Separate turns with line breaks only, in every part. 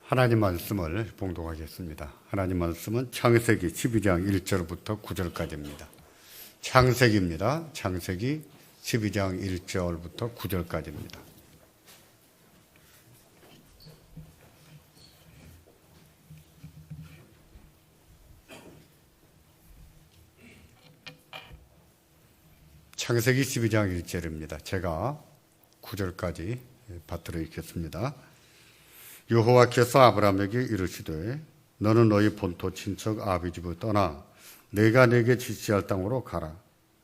하나님 말씀을 봉독하겠습니다. 하나님 말씀은 창세기 12장 1절부터 9절까지입니다. 창세기입니다. 창세기 12장 1절부터 9절까지입니다. 창세기 12장 1절입니다. 제가 9절까지 받들어 읽겠습니다. 여호와께서 아브라함에게 이르시되 너는 너희 본토 친척 아비집을 떠나 내가 네게 지시할 땅으로 가라.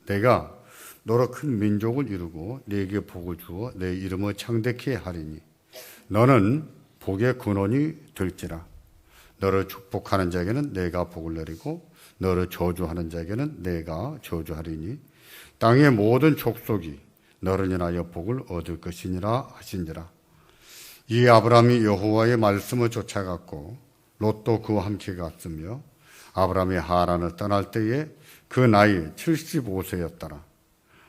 내가 너로 큰 민족을 이루고 네게 복을 주어 내 이름을 창대케 하리니 너는 복의 근원이 될지라. 너를 축복하는 자에게는 내가 복을 내리고 너를 저주하는 자에게는 내가 저주하리니 땅의 모든 족속이 너를 인하여 복을 얻을 것이니라 하신지라. 이 아브라함이 여호와의 말씀을 쫓아갔고 롯도 그와 함께 갔으며 아브라함이 하란을 떠날 때에 그 나이 75세였더라.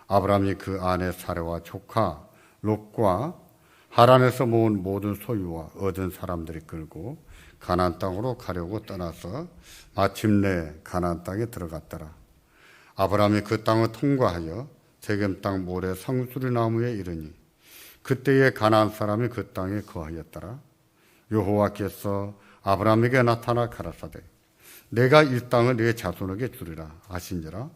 아브라함이 그 아내 사레와 조카 롯과 하란에서 모은 모든 소유와 얻은 사람들이 끌고 가나안 땅으로 가려고 떠나서 마침내 가나안 땅에 들어갔더라. 아브라함이 그 땅을 통과하여 세겜 땅 모래 상수리 나무에 이르니 그때에 가나안 사람이 그 땅에 거하였더라. 여호와께서 아브라함에게 나타나 가라사대 내가 이 땅을 네 자손에게 주리라 하신지라.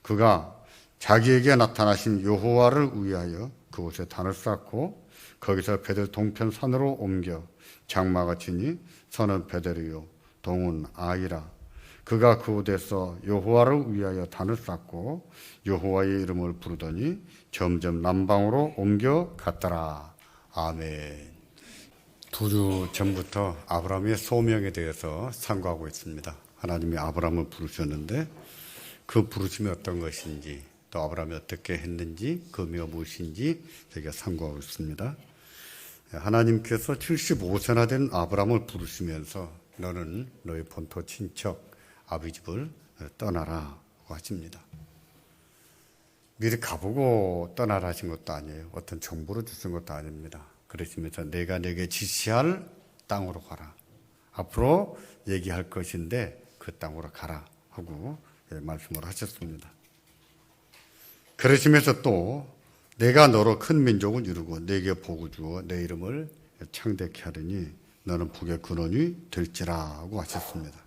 그가 자기에게 나타나신 여호와를 위하여 그곳에 단을 쌓고 거기서 베델 동편 산으로 옮겨 장막을 치니 서는 베델이요 동은 아이라. 그가 그곳에서 여호와를 위하여 단을 쌓고 여호와의 이름을 부르더니 점점 남방으로 옮겨갔더라. 아멘. 2주 전부터 아브라함의 소명에 대해서 상고하고 있습니다. 하나님이 아브라함을 부르셨는데 그 부르심이 어떤 것인지 또 아브라함이 어떻게 했는지 그 의미가 무엇인지 저희가 상고하고 있습니다. 하나님께서 75세나 된 아브라함을 부르시면서 너는 너희 본토 친척 아비집을 떠나라 하십니다. 미리 가보고 떠나라 하신 것도 아니에요. 어떤 정보를 주신 것도 아닙니다. 그러시면서 내가 내게 지시할 땅으로 가라. 앞으로 얘기할 것인데 그 땅으로 가라 하고 말씀을 하셨습니다. 그러시면서 또 내가 너로 큰 민족을 이루고 내게 복을 주어 내 이름을 창대케 하리니 너는 복의 근원이 될지라 하고 하셨습니다.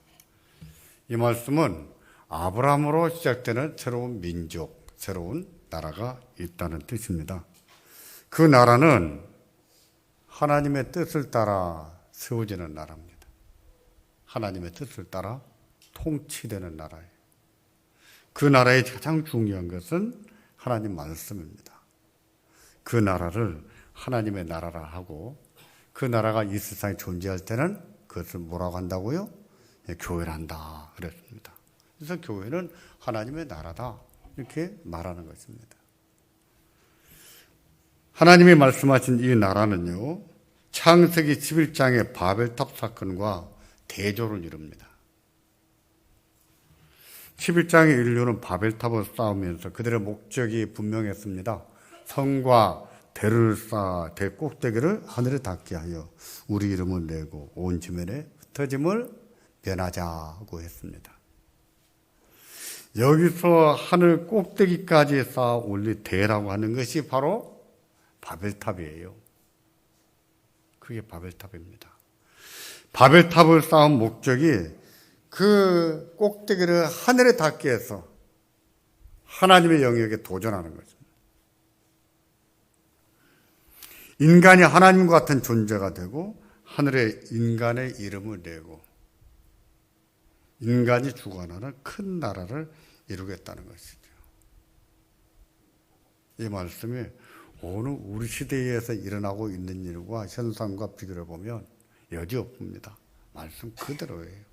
이 말씀은 아브라함으로 시작되는 새로운 민족, 새로운 나라가 있다는 뜻입니다. 그 나라는 하나님의 뜻을 따라 세워지는 나라입니다. 하나님의 뜻을 따라 통치되는 나라예요. 그 나라의 가장 중요한 것은 하나님 말씀입니다. 그 나라를 하나님의 나라라 하고 그 나라가 이 세상에 존재할 때는 그것을 뭐라고 한다고요? 교회란다 그랬습니다. 그래서 교회는 하나님의 나라다 이렇게 말하는 것입니다. 하나님이 말씀하신 이 나라는요 창세기 11장의 바벨탑 사건과 대조를 이룹니다. 11장의 인류는 바벨탑을 쌓으면서 그들의 목적이 분명했습니다. 성과 대를 쌓아 대 꼭대기를 하늘에 닿게 하여 우리 이름을 내고 온 지면에 흩어짐을 변하자고 했습니다. 여기서 하늘 꼭대기까지 쌓아 올린 대라고 하는 것이 바로 바벨탑이에요. 그게 바벨탑입니다. 바벨탑을 쌓은 목적이 그 꼭대기를 하늘에 닿게 해서 하나님의 영역에 도전하는 것입니다. 인간이 하나님과 같은 존재가 되고 하늘에 인간의 이름을 내고 인간이 주관하는 큰 나라를 이루겠다는 것이죠. 이 말씀이 오늘 우리 시대에서 일어나고 있는 일과 현상과 비교해 보면 여지없습니다. 말씀 그대로예요.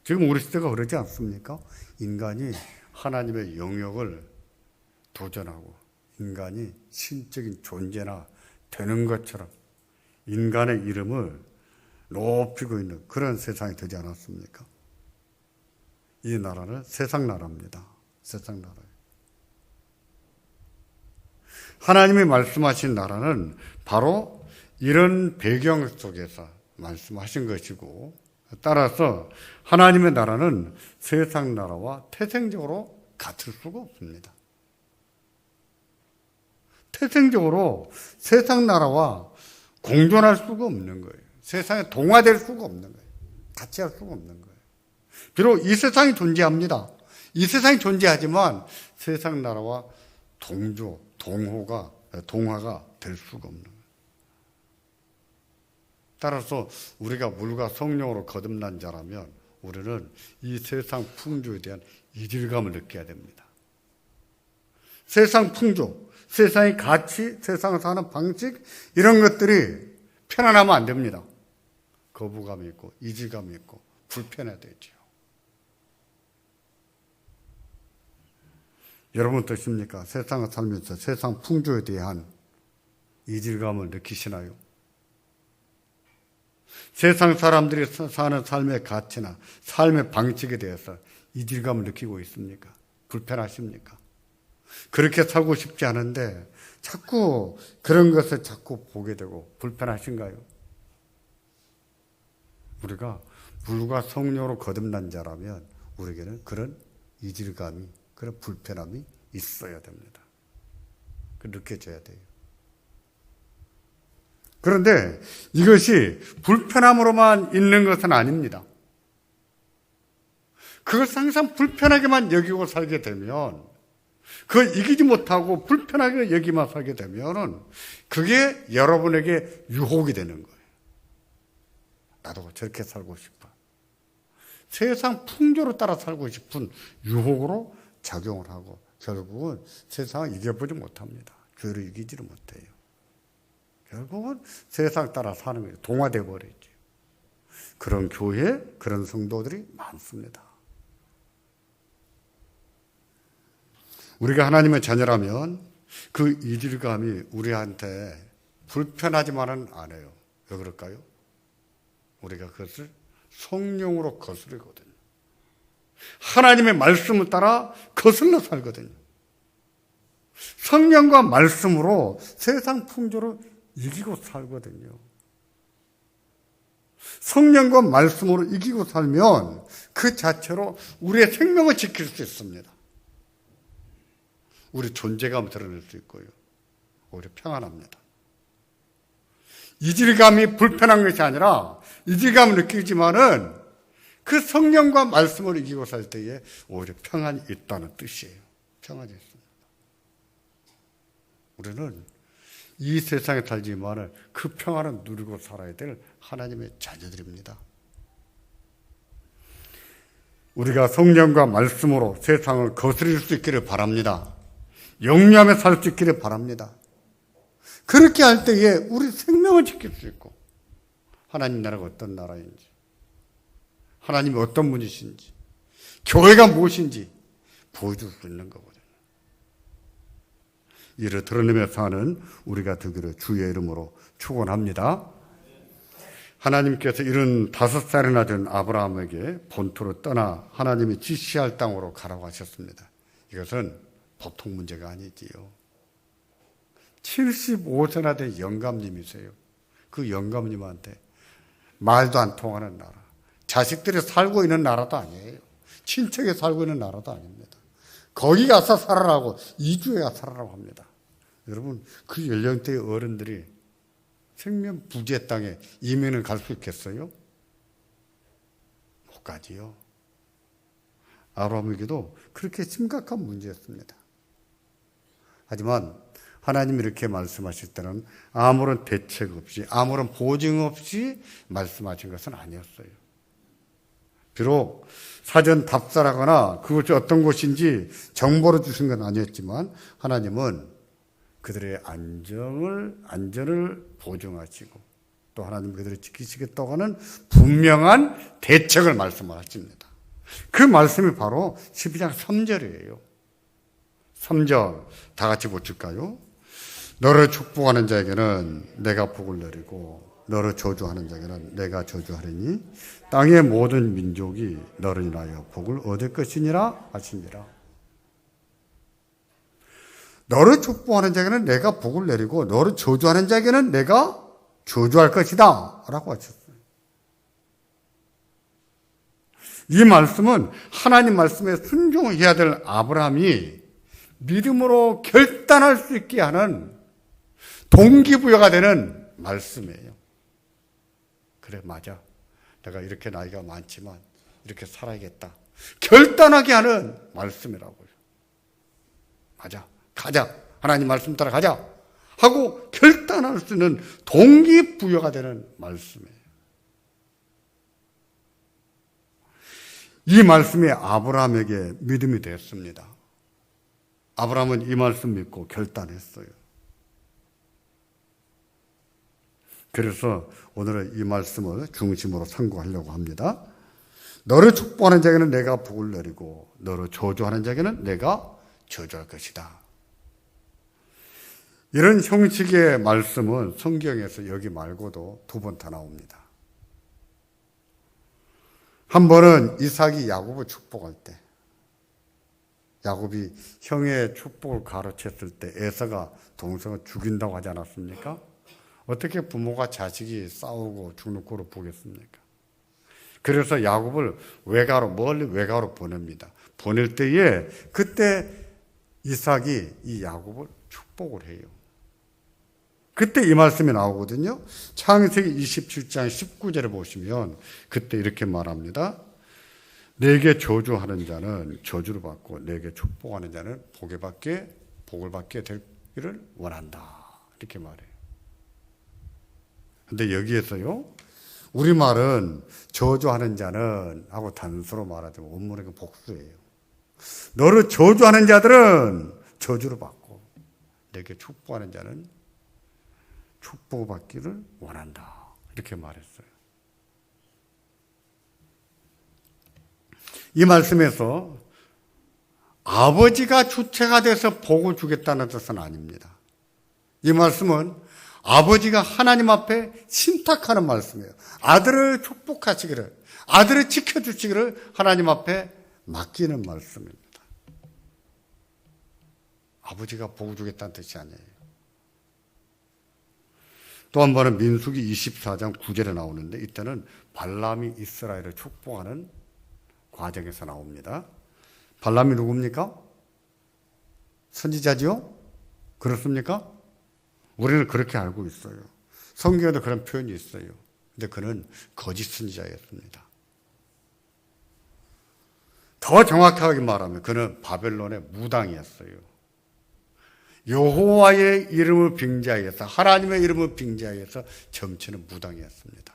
지금 우리 시대가 그러지 않습니까? 인간이 하나님의 영역을 도전하고 인간이 신적인 존재나 되는 것처럼 인간의 이름을 높이고 있는 그런 세상이 되지 않았습니까? 이 나라는 세상 나라입니다. 세상 나라예요. 하나님이 말씀하신 나라는 바로 이런 배경 속에서 말씀하신 것이고, 따라서 하나님의 나라는 세상 나라와 태생적으로 같을 수가 없습니다. 태생적으로 세상 나라와 공존할 수가 없는 거예요. 세상에 동화될 수가 없는 거예요. 같이 할 수가 없는 거예요. 비록 이 세상이 존재합니다. 이 세상이 존재하지만 세상 나라와 동화가 될 수가 없는 거예요. 따라서 우리가 물과 성령으로 거듭난 자라면 우리는 이 세상 풍조에 대한 이질감을 느껴야 됩니다. 세상 풍조, 세상의 가치, 세상을 사는 방식, 이런 것들이 편안하면 안 됩니다. 거부감이 있고 이질감이 있고 불편해야 되죠. 여러분 어떠십니까? 세상을 살면서 세상 풍조에 대한 이질감을 느끼시나요? 세상 사람들이 사는 삶의 가치나 삶의 방식에 대해서 이질감을 느끼고 있습니까? 불편하십니까? 그렇게 살고 싶지 않은데 자꾸 그런 것을 자꾸 보게 되고 불편하신가요? 우리가 물과 성령으로 거듭난 자라면 우리에게는 그런 이질감이, 그런 불편함이 있어야 됩니다. 느껴져야 돼요. 그런데 이것이 불편함으로만 있는 것은 아닙니다. 그걸 항상 불편하게만 여기고 살게 되면, 그걸 이기지 못하고 불편하게 여기만 살게 되면은 그게 여러분에게 유혹이 되는 거예요. 나도 저렇게 살고 싶어. 세상 풍조로 따라 살고 싶은 유혹으로 작용을 하고 결국은 세상을 이겨보지 못합니다. 교회를 이기지를 못해요. 결국은 세상 따라 사는 거예요. 동화되어 버리죠. 그런 교회, 그런 성도들이 많습니다. 우리가 하나님의 자녀라면 그 이질감이 우리한테 불편하지만은 않아요. 왜 그럴까요? 우리가 그것을 성령으로 거스르거든요. 하나님의 말씀을 따라 거슬러 살거든요. 성령과 말씀으로 세상 풍조를 이기고 살거든요. 성령과 말씀으로 이기고 살면 그 자체로 우리의 생명을 지킬 수 있습니다. 우리 존재감을 드러낼 수 있고요. 오히려 평안합니다. 이질감이 불편한 것이 아니라 이질감을 느끼지만은 그 성령과 말씀을 이기고 살 때에 오히려 평안이 있다는 뜻이에요. 평안이 있습니다. 우리는 이 세상에 살지만은 그 평안을 누리고 살아야 될 하나님의 자녀들입니다. 우리가 성령과 말씀으로 세상을 거스릴 수 있기를 바랍니다. 영리하며 살 수 있기를 바랍니다. 그렇게 할 때에 우리 생명을 지킬 수 있고 하나님 나라가 어떤 나라인지, 하나님이 어떤 분이신지, 교회가 무엇인지 보여줄 수 있는 거거든요. 이를 드러내며 사는 우리가 되기를 주의 이름으로 축원합니다. 하나님께서 75살이나 된 아브라함에게 본토로 떠나 하나님이 지시할 땅으로 가라고 하셨습니다. 이것은 보통 문제가 아니지요. 75세나 된 영감님이세요. 그 영감님한테 말도 안 통하는 나라, 자식들이 살고 있는 나라도 아니에요. 친척이 살고 있는 나라도 아닙니다. 거기 가서 살아라고, 이주에 가서 살아라고 합니다. 여러분, 그 연령대의 어른들이 생명 부지의 땅에 이민을 갈 수 있겠어요? 못 가지요. 아브라함에게도 그렇게 심각한 문제였습니다. 하지만 하나님이 이렇게 말씀하실 때는 아무런 대책 없이, 아무런 보증 없이 말씀하신 것은 아니었어요. 비록 사전 답사라거나 그것이 어떤 곳인지 정보를 주신 건 아니었지만 하나님은 그들의 안전을 보증하시고 또 하나님 그들을 지키시겠다고 하는 분명한 대책을 말씀하십니다. 그 말씀이 바로 12장 3절이에요. 3절 다 같이 보실까요? 너를 축복하는 자에게는 내가 복을 내리고 너를 저주하는 자에게는 내가 저주하리니 땅의 모든 민족이 너를 인하여 복을 얻을 것이니라 하시니라. 너를 축복하는 자에게는 내가 복을 내리고 너를 저주하는 자에게는 내가 저주할 것이다 라고 하셨어요. 이 말씀은 하나님 말씀에 순종해야 될 아브라함이 믿음으로 결단할 수 있게 하는 동기부여가 되는 말씀이에요. 그래, 맞아. 내가 이렇게 나이가 많지만 이렇게 살아야겠다. 결단하게 하는 말씀이라고요. 맞아. 가자. 하나님 말씀 따라 가자. 하고 결단할 수 있는 동기부여가 되는 말씀이에요. 이 말씀이 아브라함에게 믿음이 됐습니다. 아브라함은 이 말씀 믿고 결단했어요. 그래서 오늘은 이 말씀을 중심으로 상고하려고 합니다. 너를 축복하는 자에게는 내가 복을 내리고 너를 저주하는 자에게는 내가 저주할 것이다. 이런 형식의 말씀은 성경에서 여기 말고도 2번 더 나옵니다. 한 번은 이삭이 야곱을 축복할 때, 야곱이 형의 축복을 가로챘을 때 에서가 동생을 죽인다고 하지 않았습니까? 어떻게 부모가 자식이 싸우고 죽는 꼴을 보겠습니까? 그래서 야곱을 외가로, 멀리 외가로 보냅니다. 보낼 때에 그때 이삭이 이 야곱을 축복을 해요. 그때 이 말씀이 나오거든요. 창세기 27장 19절에 보시면 그때 이렇게 말합니다. 내게 저주하는 자는 저주를 받고 내게 축복하는 자는 복을 받게 되기를 원한다. 이렇게 말해요. 근데 여기에서요, 우리말은 저주하는 자는 하고 단수로 말하자면 원문의 복수예요. 너를 저주하는 자들은 저주를 받고 내게 축복하는 자는 축복을 받기를 원한다. 이렇게 말했어요. 이 말씀에서 아버지가 주체가 돼서 복을 주겠다는 뜻은 아닙니다. 이 말씀은 아버지가 하나님 앞에 신탁하는 말씀이에요. 아들을 축복하시기를, 아들을 지켜주시기를 하나님 앞에 맡기는 말씀입니다. 아버지가 복을 주겠다는 뜻이 아니에요. 또 한 번은 민수기 24장 9절에 나오는데 이때는 발람이 이스라엘을 축복하는 과정에서 나옵니다. 발람이 누굽니까? 선지자지요? 그렇습니까? 우리는 그렇게 알고 있어요. 성경에도 그런 표현이 있어요. 근데 그는 거짓 선지자였습니다. 더 정확하게 말하면 그는 바벨론의 무당이었어요. 여호와의 이름을 빙자해서, 하나님의 이름을 빙자해서 점치는 무당이었습니다.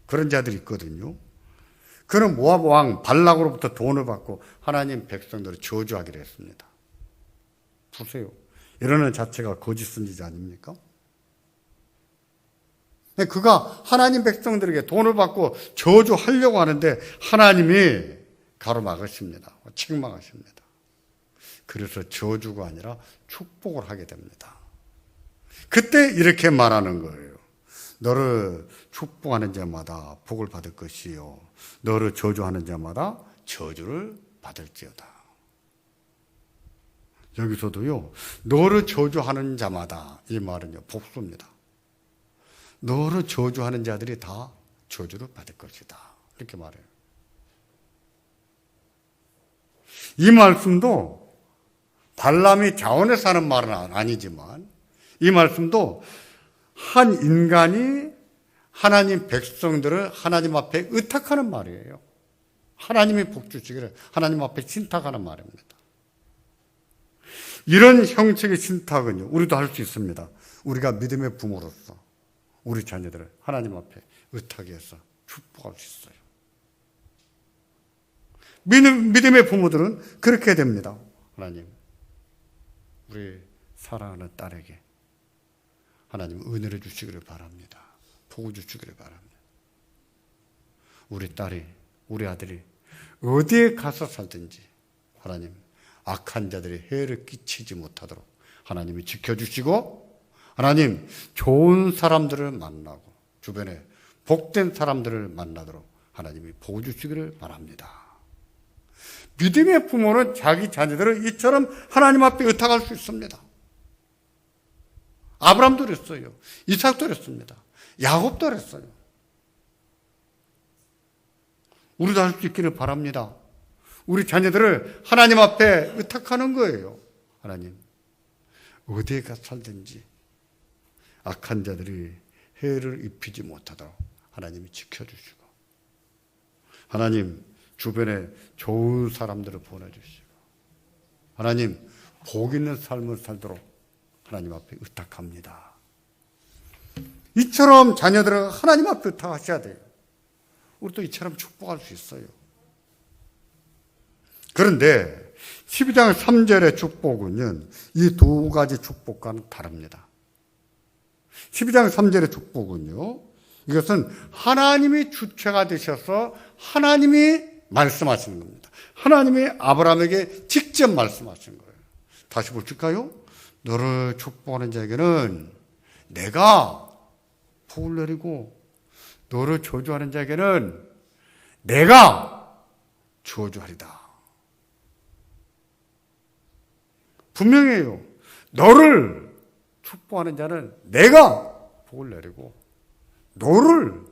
그런 자들이 있거든요. 그는 모압 왕 발락으로부터 돈을 받고 하나님 백성들을 저주하기로 했습니다. 보세요. 이러는 자체가 거짓 선지자 아닙니까? 그가 하나님 백성들에게 돈을 받고 저주하려고 하는데 하나님이 가로막으십니다. 책망하십니다. 그래서 저주가 아니라 축복을 하게 됩니다. 그때 이렇게 말하는 거예요. 너를 축복하는 자마다 복을 받을 것이요, 너를 저주하는 자마다 저주를 받을지어다. 여기서도요, 너를 저주하는 자마다, 이 말은요 복수입니다. 너를 저주하는 자들이 다 저주를 받을 것이다. 이렇게 말해요. 이 말씀도 발람이 자원해서 하는 말은 아니지만 이 말씀도 한 인간이 하나님 백성들을 하나님 앞에 의탁하는 말이에요. 하나님이 복 주시기를 하나님 앞에 신탁하는 말입니다. 이런 형식의 신탁은요, 우리도 할 수 있습니다. 우리가 믿음의 부모로서 우리 자녀들을 하나님 앞에 의탁해서 축복할 수 있어요. 믿음의 부모들은 그렇게 됩니다. 하나님, 우리 사랑하는 딸에게 하나님 은혜를 주시기를 바랍니다. 복을 주시기를 바랍니다. 우리 딸이, 우리 아들이 어디에 가서 살든지 하나님 악한 자들이 해를 끼치지 못하도록 하나님이 지켜주시고, 하나님 좋은 사람들을 만나고 주변에 복된 사람들을 만나도록 하나님이 복을 주시기를 바랍니다. 믿음의 부모는 자기 자녀들을 이처럼 하나님 앞에 의탁할 수 있습니다. 아브라함도 그랬어요. 이삭도 그랬습니다. 야곱도 그랬어요. 우리도 할 수 있기를 바랍니다. 우리 자녀들을 하나님 앞에 의탁하는 거예요. 하나님, 어디에 가 살든지 악한 자들이 해를 입히지 못하도록 하나님이 지켜주시고, 하나님 주변에 좋은 사람들을 보내주시고, 하나님 복 있는 삶을 살도록 하나님 앞에 의탁합니다. 이처럼 자녀들은 하나님 앞에 의탁하셔야 돼요. 우리도 이처럼 축복할 수 있어요. 그런데 12장 3절의 축복은요, 이 두 가지 축복과는 다릅니다. 12장 3절의 축복은요, 이것은 하나님이 주체가 되셔서 하나님이 말씀하시는 겁니다. 하나님이 아브라함에게 직접 말씀하신 거예요. 다시 볼까요? 너를 축복하는 자에게는 내가 복을 내리고, 너를 저주하는 자에게는 내가 저주하리다. 분명해요. 너를 축복하는 자는 내가 복을 내리고, 너를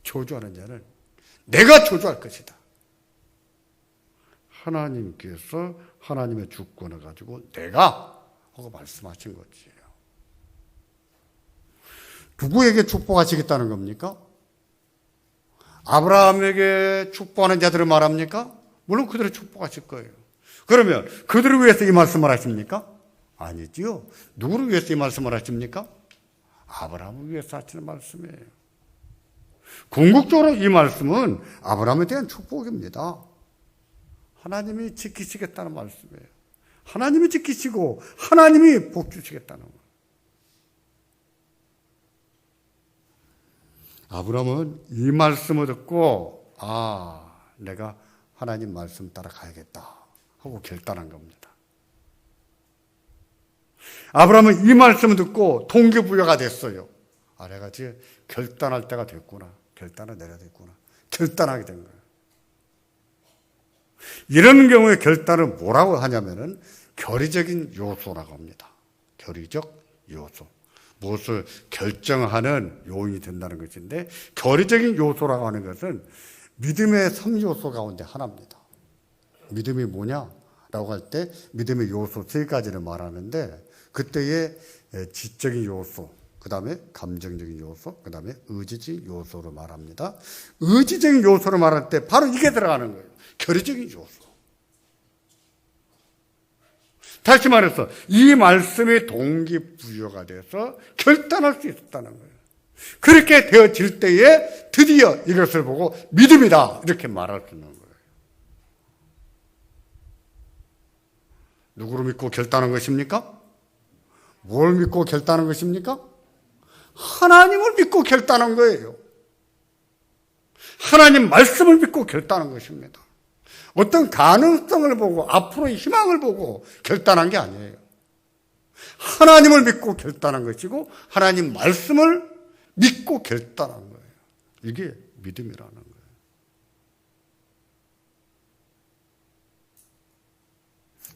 저주하는 자는 내가 저주할 것이다. 하나님께서 하나님의 주권을 가지고 내가 하고 말씀하신 거지요. 누구에게 축복하시겠다는 겁니까? 아브라함에게 축복하는 자들을 말합니까? 물론 그들을 축복하실 거예요. 그러면 그들을 위해서 이 말씀을 하십니까? 아니지요. 누구를 위해서 이 말씀을 하십니까? 아브라함을 위해서 하시는 말씀이에요. 궁극적으로 이 말씀은 아브라함에 대한 축복입니다. 하나님이 지키시겠다는 말씀이에요. 하나님이 지키시고 하나님이 복 주시겠다는 거예요. 아브라함은 이 말씀을 듣고 내가 하나님 말씀 따라 가야겠다 하고 결단한 겁니다. 아브라함은 이 말씀을 듣고 동기부여가 됐어요. 내가 이제 결단할 때가 됐구나. 결단을 내려야 됐구나. 결단하게 된 거예요. 이런 경우에 결단을 뭐라고 하냐면은 결의적인 요소라고 합니다. 결의적 요소. 무엇을 결정하는 요인이 된다는 것인데, 결의적인 요소라고 하는 것은 믿음의 3요소 가운데 하나입니다. 믿음이 뭐냐라고 할 때 믿음의 요소 3가지를 말하는데, 그때의 지적인 요소, 그 다음에 감정적인 요소, 그 다음에 의지적인 요소로 말합니다. 의지적인 요소로 말할 때 바로 이게 들어가는 거예요. 결의적인 요소. 다시 말해서 이 말씀이 동기부여가 돼서 결단할 수 있었다는 거예요. 그렇게 되어질 때에 드디어 이것을 보고 믿음이다 이렇게 말할 수 있는 거예요. 누구를 믿고 결단한 것입니까? 뭘 믿고 결단한 것입니까? 하나님을 믿고 결단한 거예요. 하나님 말씀을 믿고 결단한 것입니다. 어떤 가능성을 보고 앞으로의 희망을 보고 결단한 게 아니에요. 하나님을 믿고 결단한 것이고 하나님 말씀을 믿고 결단한 거예요. 이게 믿음이라는 거예요.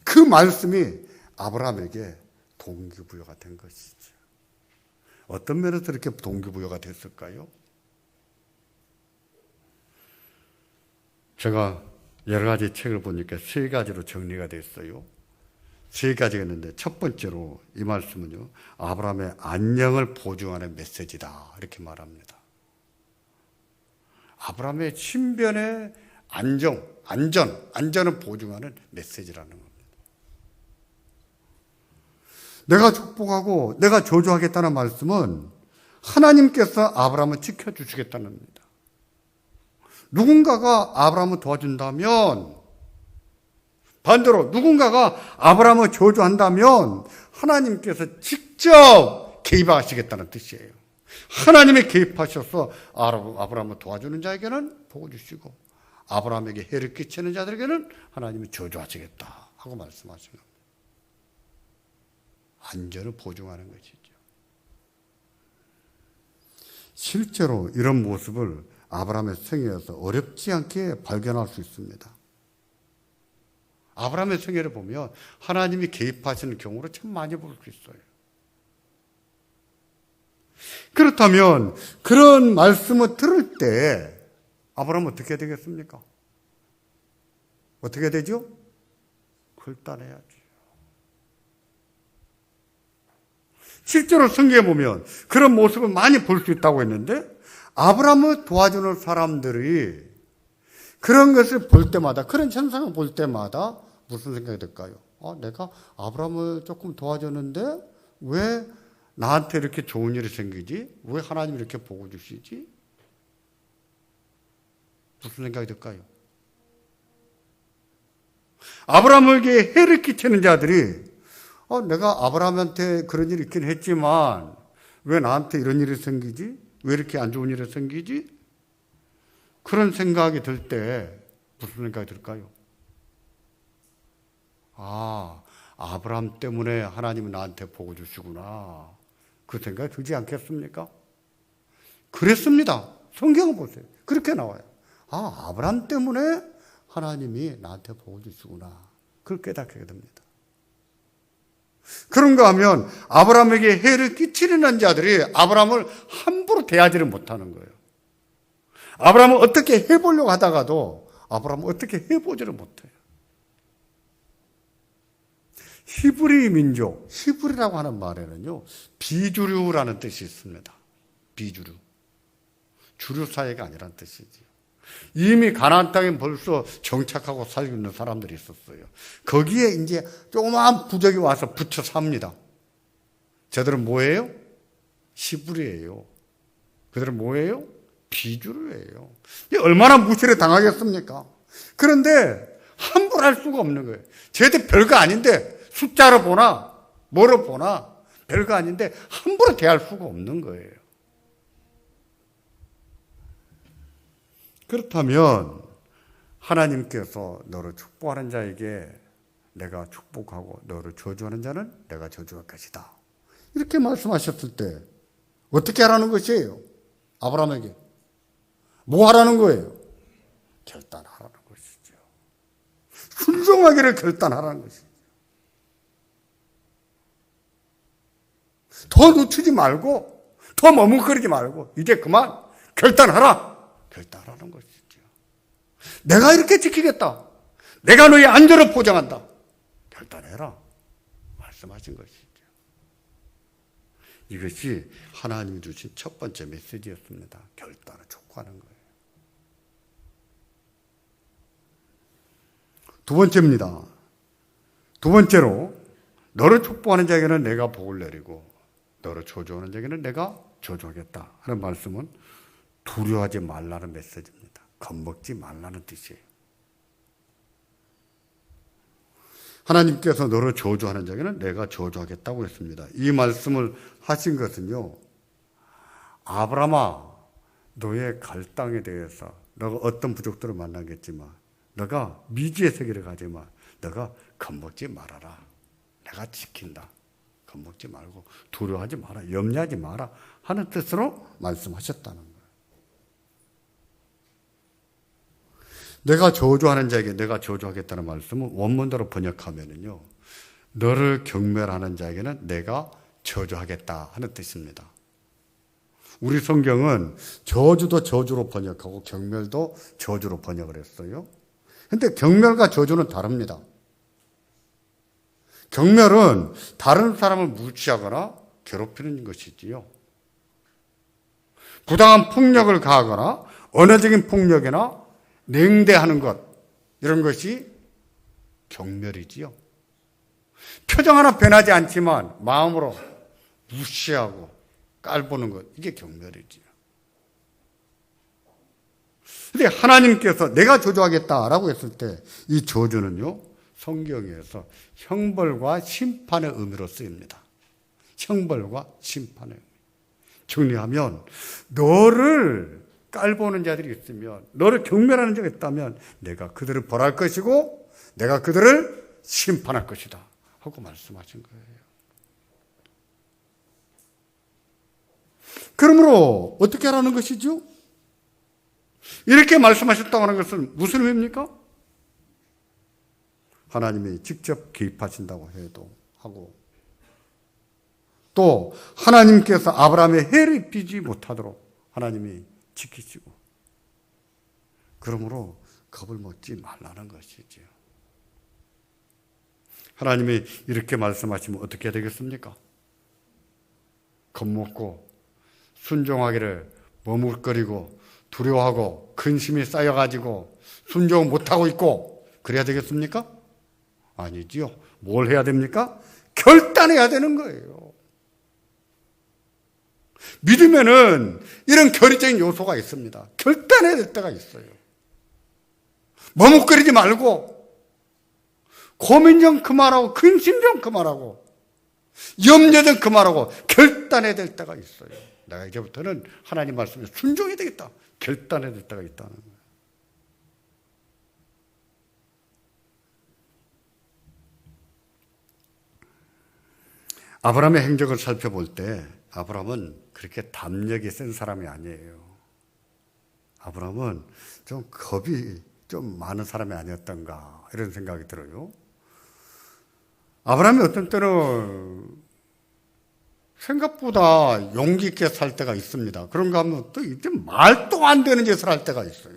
그 말씀이 아브라함에게 동기부여가 된 것이죠. 어떤 면에서 이렇게 동기부여가 됐을까요? 제가 여러 가지 책을 보니까 3가지로 정리가 됐어요. 3가지가 있는데 첫 번째로 이 말씀은요, 아브라함의 안녕을 보증하는 메시지다 이렇게 말합니다. 아브라함의 신변의 안전을 보증하는 메시지라는 겁니다. 내가 축복하고 내가 저주하겠다는 말씀은 하나님께서 아브라함을 지켜주시겠다는 겁니다. 누군가가 아브라함을 도와준다면, 반대로 누군가가 아브라함을 저주한다면 하나님께서 직접 개입하시겠다는 뜻이에요. 하나님이 개입하셔서 아브라함을 도와주는 자에게는 복을 주시고 아브라함에게 해를 끼치는 자들에게는 하나님이 저주하시겠다 하고 말씀하신 겁니다. 안전을 보증하는 것이죠. 실제로 이런 모습을 아브라함의 생애에서 어렵지 않게 발견할 수 있습니다. 아브라함의 생애를 보면 하나님이 개입하시는 경우를 참 많이 볼 수 있어요. 그렇다면 그런 말씀을 들을 때 아브라함은 어떻게 되겠습니까? 어떻게 되죠? 결단해야지. 실제로 성경에 보면 그런 모습을 많이 볼 수 있다고 했는데 아브라함을 도와주는 사람들이 그런 것을 볼 때마다, 그런 현상을 볼 때마다 무슨 생각이 들까요? 내가 아브라함을 조금 도와줬는데 왜 나한테 이렇게 좋은 일이 생기지? 왜 하나님이 이렇게 복을 주시지? 무슨 생각이 들까요? 아브라함에게 해를 끼치는 자들이 내가 아브라함한테 그런 일이 있긴 했지만 왜 나한테 이런 일이 생기지? 왜 이렇게 안 좋은 일이 생기지? 그런 생각이 들 때 무슨 생각이 들까요? 아브라함 때문에 하나님은 나한테 복을 주시구나. 그 생각이 들지 않겠습니까? 그랬습니다. 성경을 보세요. 그렇게 나와요. 아브라함 때문에 하나님이 나한테 복을 주시구나. 그걸 깨닫게 됩니다. 그런가 하면 아브라함에게 해를 끼치려는 자들이 아브라함을 함부로 대하지를 못하는 거예요. 아브라함을 어떻게 해보려고 하다가도 아브라함을 어떻게 해보지를 못해요. 히브리 민족, 히브리라고 하는 말에는요, 비주류라는 뜻이 있습니다. 비주류. 주류 사회가 아니라는 뜻이지요. 이미 가나안 땅에 벌써 정착하고 살고 있는 사람들이 있었어요. 거기에 이제 조그마한 부족이 와서 붙여 삽니다. 저들은 뭐예요? 히브리예요. 그들은 뭐예요? 비주류예요. 얼마나 무시를 당하겠습니까? 그런데 함부로 할 수가 없는 거예요. 쟤들 별거 아닌데 숫자로 보나 뭐로 보나 별거 아닌데 함부로 대할 수가 없는 거예요. 그렇다면 하나님께서 너를 축복하는 자에게 내가 축복하고 너를 저주하는 자는 내가 저주할 것이다. 이렇게 말씀하셨을 때 어떻게 하라는 것이에요? 아브라함에게 뭐 하라는 거예요? 결단하라는 것이죠. 순종하기를 결단하라는 것이죠. 더 늦추지 말고 더 머뭇거리지 말고 이제 그만 결단하라. 결단하라는 것이죠. 내가 이렇게 지키겠다. 내가 너의 안전을 보장한다. 결단해라. 말씀하신 것이죠. 이것이 하나님이 주신 첫 번째 메시지였습니다. 결단을 촉구하는 거예요. 두 번째입니다. 두 번째로 너를 축복하는 자에게는 내가 복을 내리고 너를 저주하는 자에게는 내가 저주하겠다 하는 말씀은 두려워하지 말라는 메시지입니다. 겁먹지 말라는 뜻이에요. 하나님께서 너를 저주하는 자에게는 내가 저주하겠다고 했습니다. 이 말씀을 하신 것은요, 아브라함아, 너의 갈 땅에 대해서 너가 어떤 부족들을 만나겠지만 너가 미지의 세계를 가지만 너가 겁먹지 말아라. 내가 지킨다. 겁먹지 말고 두려워하지 마라. 염려하지 마라 하는 뜻으로 말씀하셨다는 거예요. 내가 저주하는 자에게 내가 저주하겠다는 말씀은 원문대로 번역하면은요, 너를 경멸하는 자에게는 내가 저주하겠다 하는 뜻입니다. 우리 성경은 저주도 저주로 번역하고 경멸도 저주로 번역을 했어요. 근데 경멸과 저주는 다릅니다. 경멸은 다른 사람을 무시하거나 괴롭히는 것이지요. 부당한 폭력을 가하거나 언어적인 폭력이나 냉대하는 것, 이런 것이 경멸이지요. 표정 하나 변하지 않지만 마음으로 무시하고 깔보는 것, 이게 경멸이지요. 근데 하나님께서 내가 저주하겠다라고 했을 때 이 저주는요, 성경에서 형벌과 심판의 의미로 쓰입니다. 형벌과 심판의 의미. 정리하면 너를 깔보는 자들이 있으면, 너를 경멸하는 자가 있다면 내가 그들을 벌할 것이고 내가 그들을 심판할 것이다 하고 말씀하신 거예요. 그러므로 어떻게 하라는 것이죠? 이렇게 말씀하셨다고 하는 것은 무슨 의미입니까? 하나님이 직접 개입하신다고 해도 하고, 또 하나님께서 아브라함의 해를 입히지 못하도록 하나님이 지키시고, 그러므로 겁을 먹지 말라는 것이지요. 하나님이 이렇게 말씀하시면 어떻게 되겠습니까? 겁먹고 순종하기를 머뭇거리고 두려워하고 근심이 쌓여가지고 순종 못하고 있고 그래야 되겠습니까? 아니지요. 뭘 해야 됩니까? 결단해야 되는 거예요. 믿음에는 이런 결의적인 요소가 있습니다. 결단해야 될 때가 있어요. 머뭇거리지 말고 고민 좀 그만하고 근심 좀 그만하고 염려 좀 그만하고 결단해야 될 때가 있어요. 내가 이제부터는 하나님 말씀에 순종해야 되겠다. 결단해야 될 때가 있다는 거예요. 아브라함의 행적을 살펴볼 때 아브라함은 그렇게 담력이 센 사람이 아니에요. 아브라함은 좀 겁이 좀 많은 사람이 아니었던가 이런 생각이 들어요. 아브라함이 어떤 때는 생각보다 용기 있게 살 때가 있습니다. 그런가 하면 또 이때 말도 안 되는 짓을 할 때가 있어요.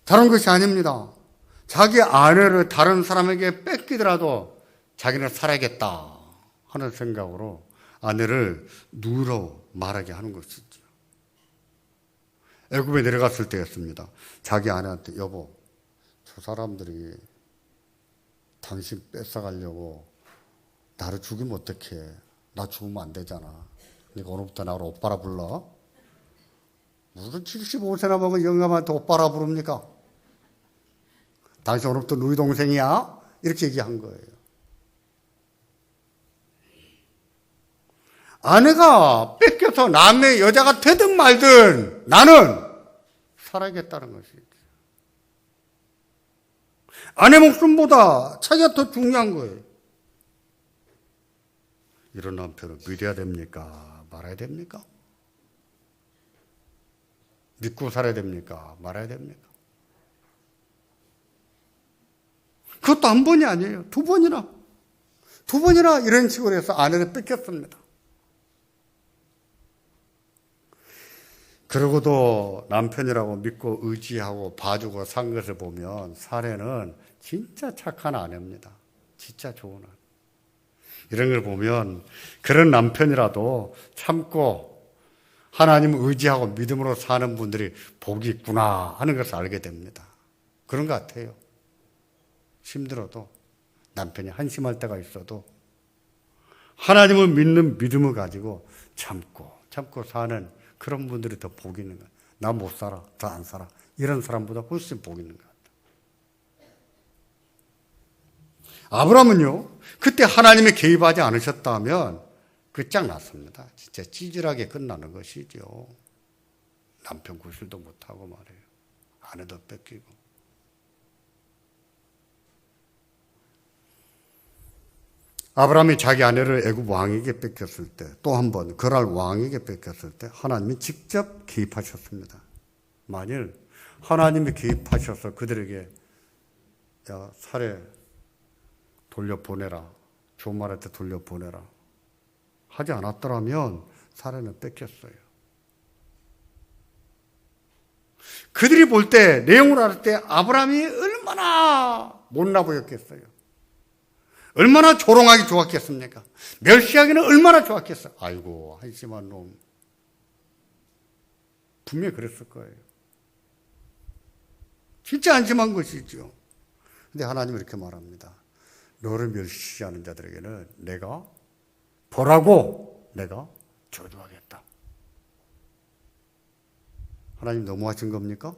다른 것이 아닙니다. 자기 아내를 다른 사람에게 뺏기더라도 자기는 살아야겠다 하는 생각으로 아내를 누로 말하게 하는 것이죠. 애굽에 내려갔을 때였습니다. 자기 아내한테 여보, 저 사람들이 당신 뺏어가려고 나를 죽이면 어떡해. 나 죽으면 안 되잖아. 그러니까 오늘부터 나를 오빠라 불러. 무슨 75세나 먹은 영감한테 오빠라 부릅니까? 당신 오늘부터 누이 동생이야? 이렇게 얘기한 거예요. 아내가 뺏겨서 남의 여자가 되든 말든 나는 살아야겠다는 것이죠. 아내 목숨보다 자기가 더 중요한 거예요. 이런 남편을 믿어야 됩니까? 말아야 됩니까? 믿고 살아야 됩니까? 말아야 됩니까? 그것도 한 번이 아니에요. 두 번이나 이런 식으로 해서 아내를 뺏겼습니다. 그러고도 남편이라고 믿고 의지하고 봐주고 산 것을 보면 사례는 진짜 착한 아내입니다. 진짜 좋은 아내. 이런 걸 보면 그런 남편이라도 참고 하나님을 의지하고 믿음으로 사는 분들이 복이 있구나 하는 것을 알게 됩니다. 그런 것 같아요. 힘들어도 남편이 한심할 때가 있어도 하나님을 믿는 믿음을 가지고 참고 사는 그런 분들이 더 복이 있는 거예요. 나 못 살아, 더 안 살아. 이런 사람보다 훨씬 복이 있는 것 같아요. 아브라함은요, 그때 하나님이 개입하지 않으셨다면 끝장났습니다. 진짜 찌질하게 끝나는 것이죠. 남편 구실도 못하고 말이에요. 아내도 뺏기고. 아브라함이 자기 아내를 애굽 왕에게 뺏겼을 때, 또 한 번 그랄 왕에게 뺏겼을 때 하나님이 직접 개입하셨습니다. 만일 하나님이 개입하셔서 그들에게 야, 살해 돌려보내라, 좋은 말할 때 돌려보내라 하지 않았더라면 살해는 뺏겼어요. 그들이 볼 때, 내용을 알 때 아브라함이 얼마나 못나 보였겠어요. 얼마나 조롱하기 좋았겠습니까? 멸시하기는 얼마나 좋았겠어요. 아이고, 한심한 놈. 분명히 그랬을 거예요. 진짜 한심한 것이죠. 근데 하나님은 이렇게 말합니다. 너를 멸시하는 자들에게는 내가 보라고 내가 저주하겠다. 하나님 너무하신 겁니까?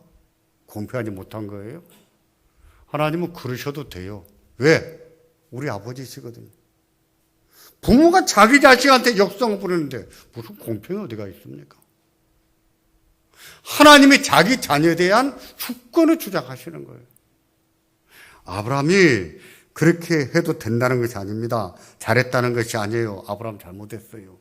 공평하지 못한 거예요? 하나님은 그러셔도 돼요. 왜? 우리 아버지시거든요. 부모가 자기 자식한테 역성을 부리는데 무슨 공평이 어디가 있습니까? 하나님이 자기 자녀에 대한 주권을 주장하시는 거예요. 아브라함이 그렇게 해도 된다는 것이 아닙니다. 잘했다는 것이 아니에요. 아브라함 잘못했어요.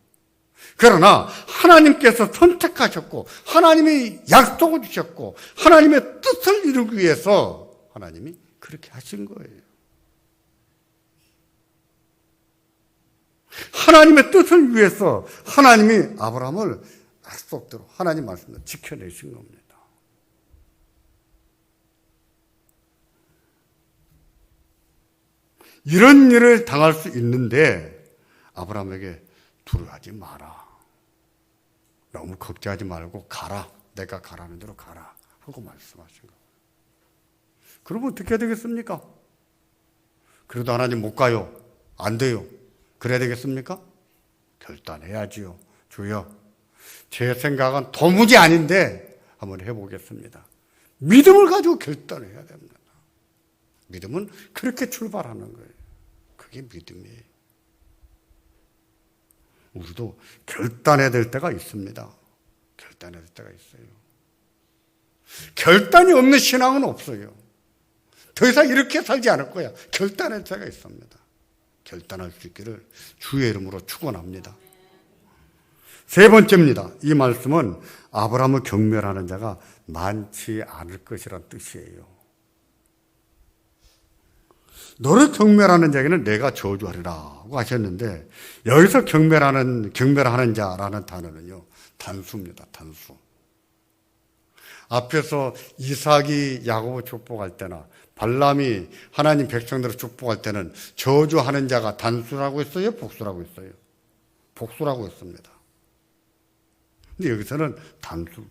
그러나 하나님께서 선택하셨고 하나님이 약속을 주셨고 하나님의 뜻을 이루기 위해서 하나님이 그렇게 하신 거예요. 하나님의 뜻을 위해서 하나님이 아브라함을 약속대로 하나님 말씀대로 지켜내신 겁니다. 이런 일을 당할 수 있는데 아브라함에게 두려워하지 마라. 너무 걱정하지 말고 가라. 내가 가라는 대로 가라 하고 말씀하신 거예요. 그러면 어떻게 해야 되겠습니까? 그래도 하나님 못 가요. 안 돼요. 그래야 되겠습니까? 결단해야지요. 주여, 제 생각은 도무지 아닌데 한번 해보겠습니다. 믿음을 가지고 결단해야 됩니다. 믿음은 그렇게 출발하는 거예요. 그게 믿음이에요. 우리도 결단해야 될 때가 있습니다. 결단해야 될 때가 있어요. 결단이 없는 신앙은 없어요. 더 이상 이렇게 살지 않을 거야. 결단할 때가 있습니다. 결단할 수 있기를 주의 이름으로 축원합니다. 세 번째입니다. 이 말씀은 아브라함을 경멸하는 자가 많지 않을 것이란 뜻이에요. 너를 경멸하는 자에게는 내가 저주하리라고 하셨는데 여기서 경멸하는 자라는 단어는요, 단수입니다. 단수. 앞에서 이삭이 야곱을 축복할 때나 발람이 하나님 백성들을 축복할 때는 저주하는 자가 단수라고 했어요? 복수라고 했어요? 복수라고 했습니다. 근데 여기서는 단수예요.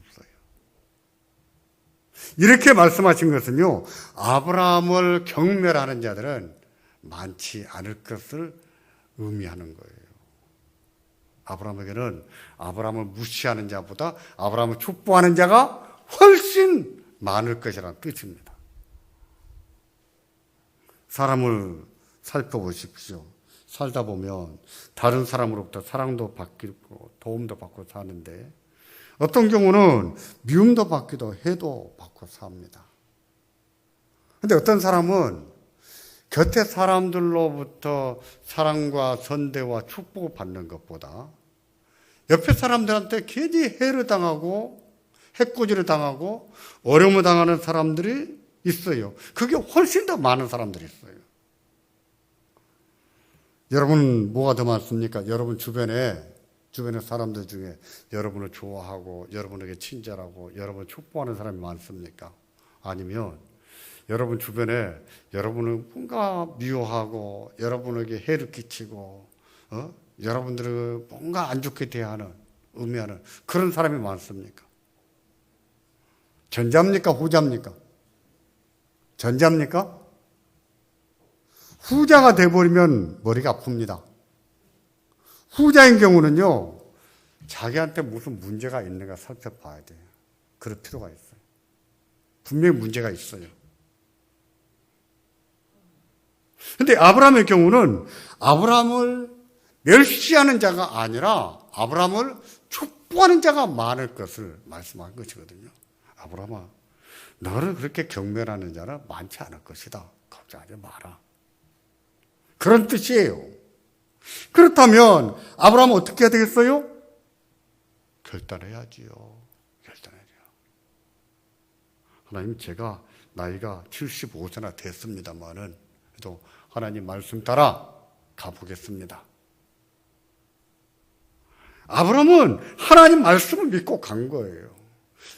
이렇게 말씀하신 것은요, 아브라함을 경멸하는 자들은 많지 않을 것을 의미하는 거예요. 아브라함에게는 아브라함을 무시하는 자보다 아브라함을 축복하는 자가 훨씬 많을 것이라는 뜻입니다. 사람을 살펴보십시오. 살다 보면 다른 사람으로부터 사랑도 받고 도움도 받고 사는데 어떤 경우는 미움도 받기도 해도 받고 삽니다. 그런데 어떤 사람은 곁에 사람들로부터 사랑과 선대와 축복을 받는 것보다 옆에 사람들한테 괜히 해를 당하고 해코지를 당하고 어려움을 당하는 사람들이 있어요. 그게 훨씬 더 많은 사람들이 있어요. 여러분 뭐가 더 많습니까? 여러분 주변에 사람들 중에 여러분을 좋아하고 여러분에게 친절하고 여러분을 축복하는 사람이 많습니까? 아니면 여러분 주변에 여러분을 뭔가 미워하고 여러분에게 해를 끼치고 여러분들을 뭔가 안 좋게 대하는 의미하는 그런 사람이 많습니까? 전자입니까? 후자입니까? 전자입니까? 후자가 돼버리면 머리가 아픕니다. 후자인 경우는요, 자기한테 무슨 문제가 있는가 살펴봐야 돼요. 그럴 필요가 있어요. 분명히 문제가 있어요. 근데 아브라함의 경우는 아브라함을 멸시하는 자가 아니라 아브라함을 축복하는 자가 많을 것을 말씀한 것이거든요. 아브라함아, 너를 그렇게 경멸하는 자는 많지 않을 것이다. 걱정하지 마라. 그런 뜻이에요. 그렇다면 아브라함은 어떻게 해야 되겠어요? 결단해야지요. 결단해야죠. 하나님, 제가 나이가 75세나 됐습니다만은 그래도 하나님 말씀 따라 가보겠습니다. 아브라함은 하나님 말씀을 믿고 간 거예요.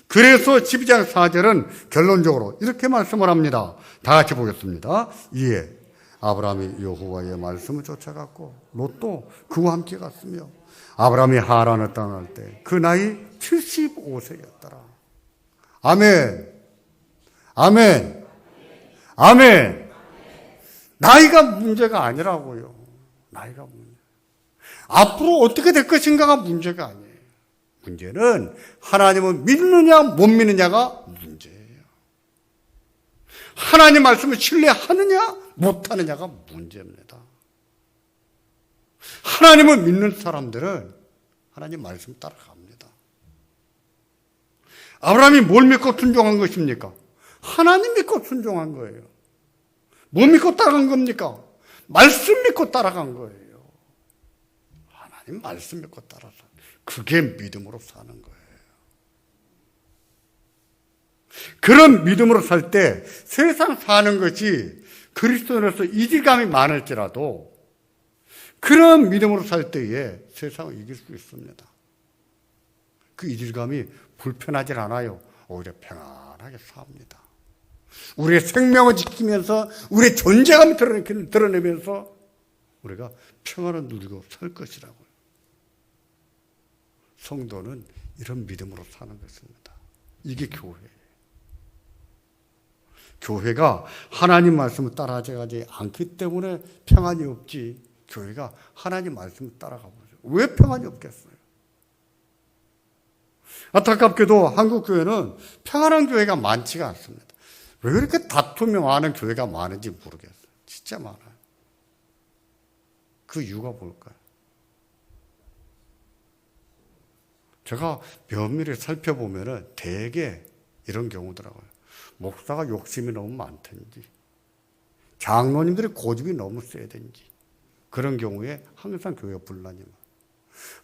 그래서 12장 4절은 결론적으로 이렇게 말씀을 합니다. 다 같이 보겠습니다. 이에 아브라함이 여호와의 말씀을 쫓아갔고 롯도 그와 함께 갔으며 아브라함이 하란을 떠날 때 그 나이 75세였더라. 아멘. 아멘. 아멘. 나이가 문제가 아니라고요. 나이가 문제. 앞으로 어떻게 될 것인가가 문제가 아니에요. 문제는 하나님을 믿느냐 못 믿느냐가 문제예요. 하나님 말씀을 신뢰하느냐 못하느냐가 문제입니다. 하나님을 믿는 사람들은 하나님 말씀 따라갑니다. 아브라함이 뭘 믿고 순종한 것입니까? 하나님 믿고 순종한 거예요. 뭐 믿고 따라간 겁니까? 말씀 믿고 따라간 거예요. 하나님 말씀 믿고 따라서 그게 믿음으로 사는 거예요. 그런 믿음으로 살 때 세상 사는 것이 그리스도인으로서 이질감이 많을지라도 그런 믿음으로 살 때에 세상을 이길 수 있습니다. 그 이질감이 불편하지 않아요. 오히려 평안하게 삽니다. 우리의 생명을 지키면서 우리의 존재감을 드러내면서 우리가 평안을 누리고 살 것이라고요. 성도는 이런 믿음으로 사는 것입니다. 이게 교회예요. 교회가 하나님 말씀을 따라가지 않기 때문에 평안이 없지, 교회가 하나님 말씀을 따라가 보죠. 왜 평안이 없겠어요? 안타깝게도 한국 교회는 평안한 교회가 많지가 않습니다. 왜 이렇게 다투며 많은 교회가 많은지 모르겠어요. 진짜 많아요. 그 이유가 뭘까요? 제가 면밀히 살펴보면 대개 이런 경우더라고요. 목사가 욕심이 너무 많든지, 장로님들이 고집이 너무 세든지, 그런 경우에 항상 교회가 분란이 많아요.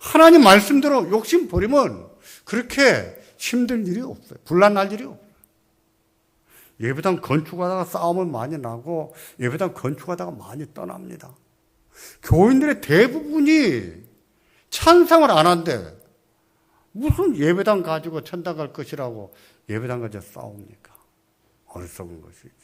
하나님 말씀대로 욕심 버리면 그렇게 힘들 일이 없어요. 분란 날 일이 없어요. 예배당 건축하다가 싸움을 많이 나고 예배당 건축하다가 많이 떠납니다. 교인들의 대부분이 찬성을 안 한대. 무슨 예배당 가지고 천당 갈 것이라고 예배당 가지고 싸웁니까? 어리석은 것이죠.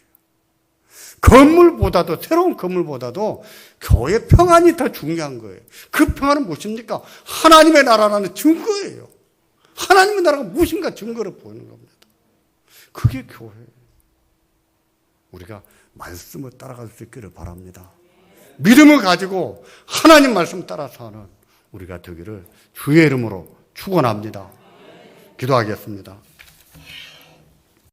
건물보다도, 새로운 건물보다도 교회 평안이 더 중요한 거예요. 그 평안은 무엇입니까? 하나님의 나라라는 증거예요. 하나님의 나라가 무엇인가 증거를 보이는 겁니다. 그게 교회예요. 우리가 말씀을 따라갈 수 있기를 바랍니다. 믿음을 가지고 하나님 말씀 따라 사는 우리가 되기를 주의 이름으로 축원합니다. 기도하겠습니다.